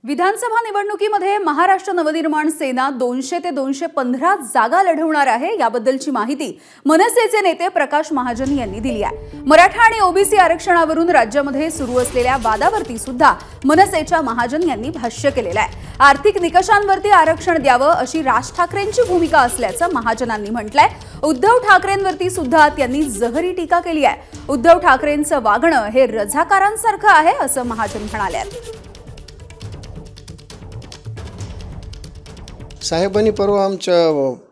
विधानसभा निवडणुकीमध्ये महाराष्ट्र नवनिर्माण सेना 200 ते 215 जागा लढवणार आहे याबद्दलची माहिती मनसेचे नेते प्रकाश महाजन यांनी दिली आहे। मराठा आणि ओबीसी आरक्षणावरून राज्यामध्ये सुरू असलेल्या वादावरती सुद्धा मनसेच्या महाजन यांनी भाष्य केलेलं आहे। आर्थिक निकषांवरती आरक्षण द्यावं अशी राज ठाकरेंची भूमिका असल्याचं महाजनांनी म्हटलंय। उद्धव ठाकरेंवरती सुद्धा त्यांनी जहरी टीका केली आहे। उद्धव ठाकरेंचं वागणं हे रझाकारांसारखं आहे असं महाजन म्हणाले। साहेबांनी परवा आमच्या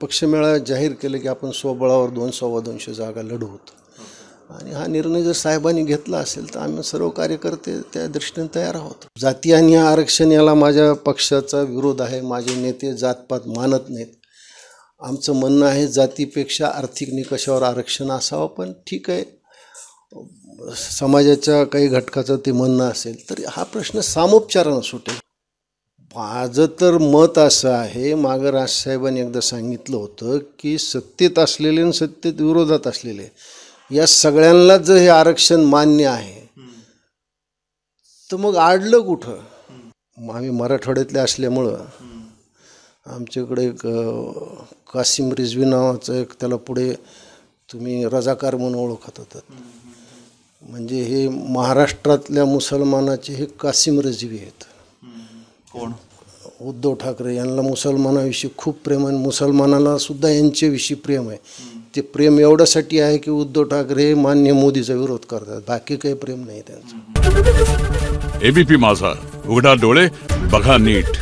पक्षमेळाव्यात जाहीर केलं की आपण स्वबळावर 200 जागा लढवू आणि हा निर्णय जर साहेबांनी घेतला असेल तर आम्ही सर्व कार्यकर्ते त्या दृष्टीने तयार आहोत। जाती आणि आरक्षण याला माझ्या पक्षाचा विरोध आहे। माझे नेते जातपात मानत नाहीत। आमचं म्हणणं आहे जातीपेक्षा आर्थिक निकषावर आरक्षण असावं, पण ठीक आहे, समाजाच्या काही घटकाचं ते म्हणणं असेल तर हा प्रश्न सामोपचारानं सुटेल। माझं तर मत असं आहे, मागं राजसाहेबांनी एकदा सांगितलं होतं की सत्तेत असलेले आणि सत्तेत विरोधात असलेले या सगळ्यांना जर हे आरक्षण मान्य आहे तर मग आडलं कुठं? आम्ही मराठवाड्यातले असल्यामुळं आमच्याकडे एक कासिम रिझवी नावाचं एक, त्याला पुढे तुम्ही रजाकार म्हणून ओळखत होतात, म्हणजे हे महाराष्ट्रातल्या मुसलमानाचे हे कासिम रिझवी आहेत। कोण? उद्धव ठाकरे यांना मुसलमानाविषयी खूप प्रेम आहे, मुसलमानाला सुद्धा यांच्याविषयी प्रेम आहे। ते प्रेम एवढ्यासाठी आहे की उद्धव ठाकरे मान्य मोदीचा विरोध करतात, बाकी काही प्रेम नाही त्यांचं। एबीपी माझा, उघडा डोळे बघा नीट।